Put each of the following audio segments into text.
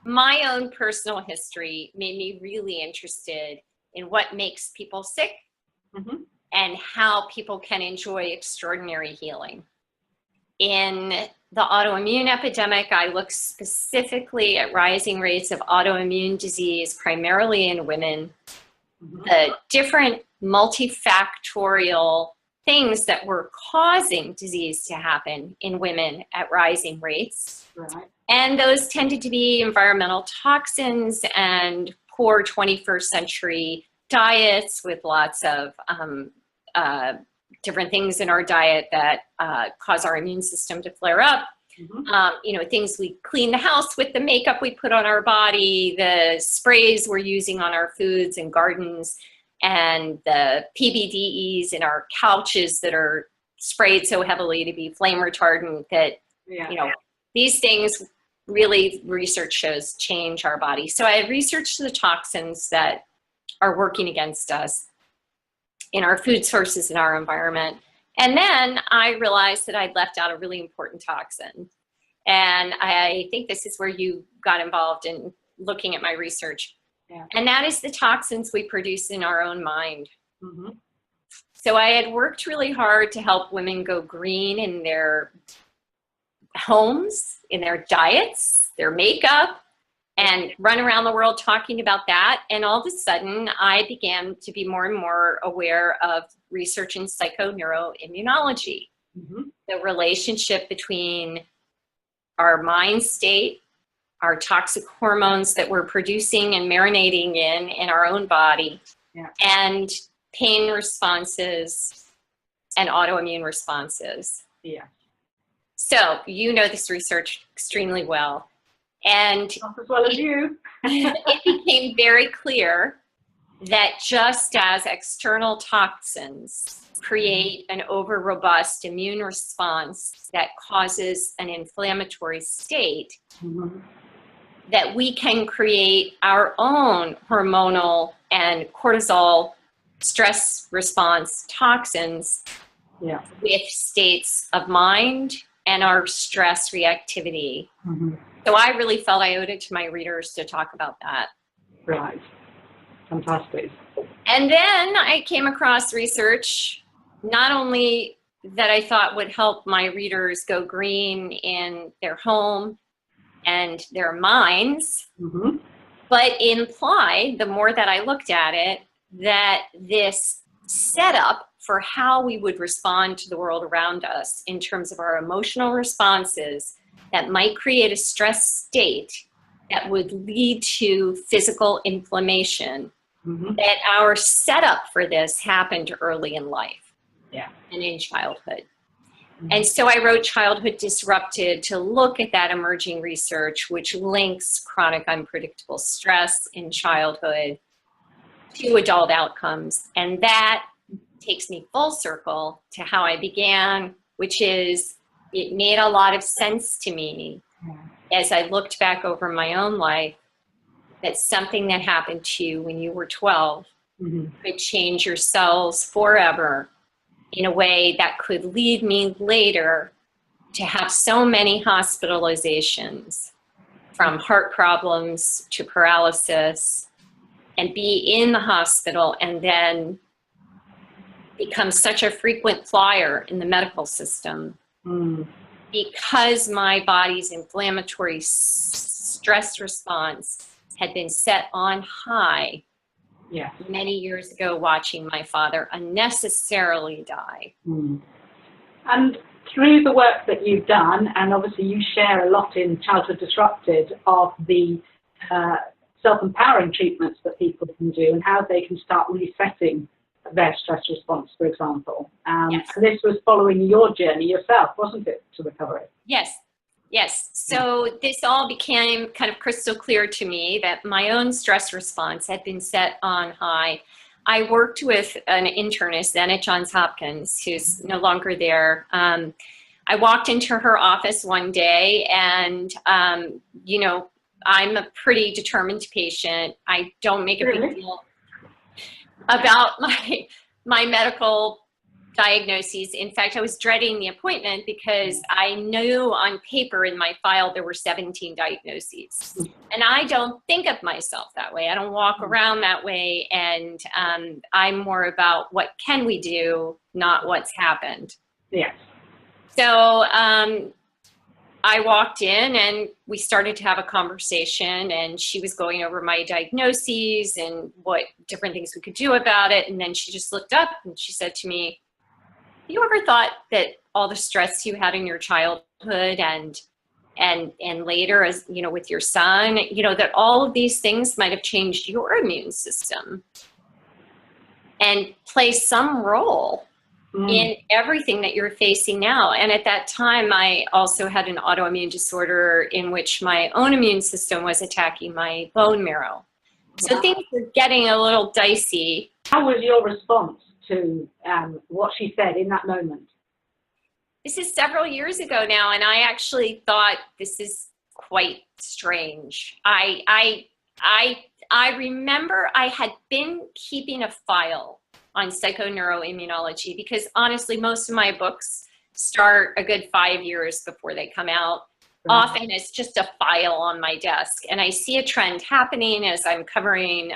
my own personal history made me really interested in what makes people sick and how people can enjoy extraordinary healing. In the autoimmune epidemic, I looked specifically at rising rates of autoimmune disease, primarily in women, the different multifactorial things that were causing disease to happen in women at rising rates. Right. And those tended to be environmental toxins and poor 21st century diets with lots of different things in our diet that cause our immune system to flare up. You know, things we clean the house with, the makeup we put on our body, the sprays we're using on our foods and gardens, and the PBDEs in our couches that are sprayed so heavily to be flame retardant that, you know, these things really, research shows, change our body. So I researched the toxins that are working against us in our food sources, in our environment. And then I realized that I'd left out a really important toxin. And I think this is where you got involved in looking at my research. And that is the toxins we produce in our own mind. So I had worked really hard to help women go green in their homes, in their diets, their makeup, and run around the world talking about that. And all of a sudden, I began to be more and more aware of research in psychoneuroimmunology, the relationship between our mind state, our toxic hormones that we're producing and marinating in our own body, and pain responses and autoimmune responses. So you know this research extremely well. And not as well as you. It became very clear that just as external toxins create an over-robust immune response that causes an inflammatory state, that we can create our own hormonal and cortisol stress response toxins with states of mind and our stress reactivity. So I really felt I owed it to my readers to talk about that. Right. Fantastic. And then I came across research, not only that I thought would help my readers go green in their home and their minds, but implied, the more that I looked at it, that this setup for how we would respond to the world around us in terms of our emotional responses that might create a stress state that would lead to physical inflammation, that our setup for this happened early in life and in childhood. And so I wrote Childhood Disrupted to look at that emerging research, which links chronic unpredictable stress in childhood to adult outcomes. And that takes me full circle to how I began, which is, it made a lot of sense to me as I looked back over my own life that something that happened to you when you were 12 could change your cells forever in a way that could lead me later to have so many hospitalizations, from heart problems to paralysis, and be in the hospital and then become such a frequent flyer in the medical system because my body's inflammatory stress response had been set on high many years ago, watching my father unnecessarily die. And through the work that you've done, and obviously you share a lot in Childhood Disrupted of the self-empowering treatments that people can do and how they can start resetting their stress response, for example. And this was following your journey yourself, wasn't it, to recovery? Yes. So this all became kind of crystal clear to me that my own stress response had been set on high. I worked with an internist then at Johns Hopkins, who's no longer there. I walked into her office one day and, you know, I'm a pretty determined patient. I don't make a big deal about my medical diagnoses. In fact, I was dreading the appointment because I knew on paper in my file there were 17 diagnoses. And I don't think of myself that way. I don't walk around that way. And I'm more about what can we do, not what's happened. Yes. So I walked in and we started to have a conversation, and she was going over my diagnoses and what different things we could do about it. And then she just looked up and she said to me, "You ever thought that all the stress you had in your childhood and later, as you know, with your son, you know, that all of these things might have changed your immune system and play some role in everything that you're facing now?" And at that time, I also had an autoimmune disorder in which my own immune system was attacking my bone marrow. So things were getting a little dicey. How was your response to what she said in that moment? This is several years ago now, and I actually thought this is quite strange. I remember I had been keeping a file on psychoneuroimmunology because honestly, most of my books start a good 5 years before they come out. Right. Often it's just a file on my desk, and I see a trend happening as I'm covering,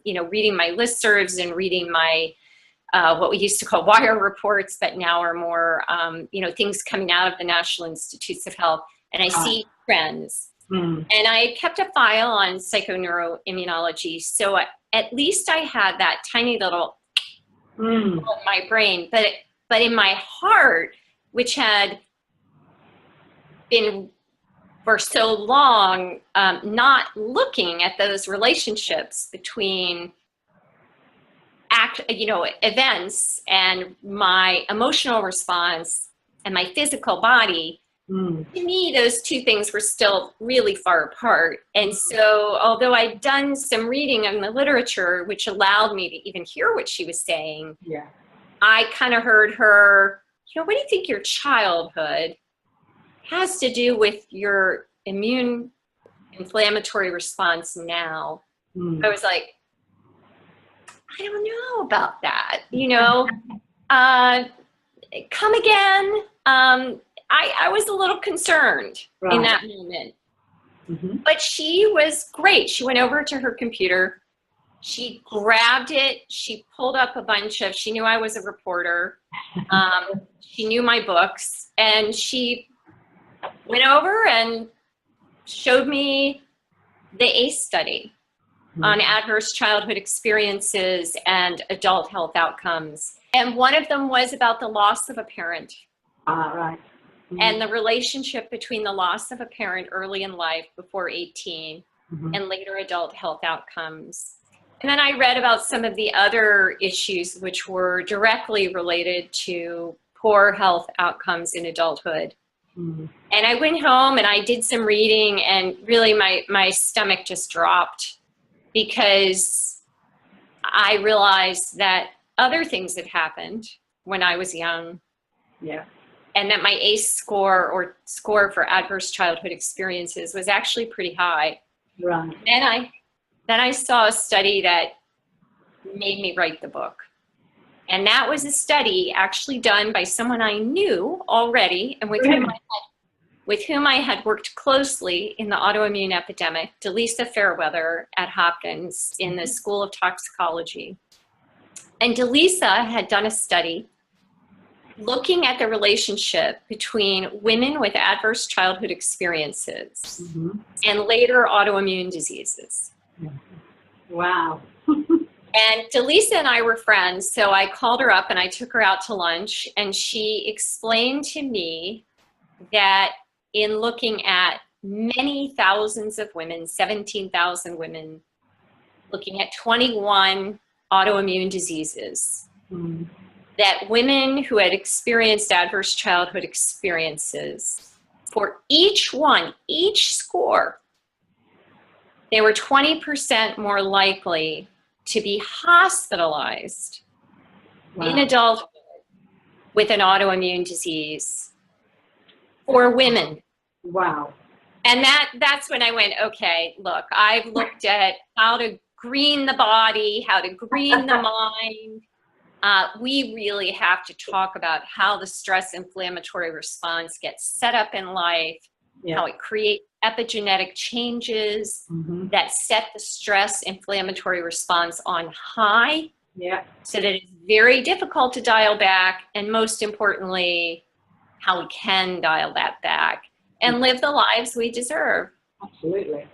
you know, reading my listservs and reading my what we used to call wire reports, but now are more, you know, things coming out of the National Institutes of Health, and I see trends. And I kept a file on psychoneuroimmunology, so at least I had that tiny little in my brain, but in my heart, which had been for so long not looking at those relationships between you know, events and my emotional response and my physical body, to me, those two things were still really far apart. And so, although I'd done some reading in the literature, which allowed me to even hear what she was saying, I kind of heard her, you know, what do you think your childhood has to do with your immune inflammatory response now? I was like, I don't know about that, you know. Come again. I was a little concerned in that moment. But she was great. She went over to her computer. She grabbed it. She pulled up a bunch of, she knew I was a reporter. She knew my books. And she went over and showed me the ACE study on adverse childhood experiences and adult health outcomes. And one of them was about the loss of a parent. And the relationship between the loss of a parent early in life before 18 and later adult health outcomes. And then I read about some of the other issues which were directly related to poor health outcomes in adulthood. And I went home and I did some reading, and really my stomach just dropped, because I realized that other things had happened when I was young. And that my ACE score, or score for adverse childhood experiences, was actually pretty high. Then I saw a study that made me write the book. And that was a study actually done by someone I knew already, and with whom I had worked closely in the autoimmune epidemic, Delisa Fairweather at Hopkins in the School of Toxicology. And Delisa had done a study looking at the relationship between women with adverse childhood experiences and later autoimmune diseases. And Delisa and I were friends, so I called her up and I took her out to lunch, and she explained to me that in looking at many thousands of women, 17,000 women, looking at 21 autoimmune diseases, that women who had experienced adverse childhood experiences, for each one, each score, they were 20% more likely to be hospitalized in adulthood with an autoimmune disease for women. And that's when I went, okay, look, I've looked at how to green the body, how to green the mind, We really have to talk about how the stress inflammatory response gets set up in life, how it creates epigenetic changes that set the stress inflammatory response on high, so that it's very difficult to dial back, and most importantly, how we can dial that back and live the lives we deserve. Absolutely.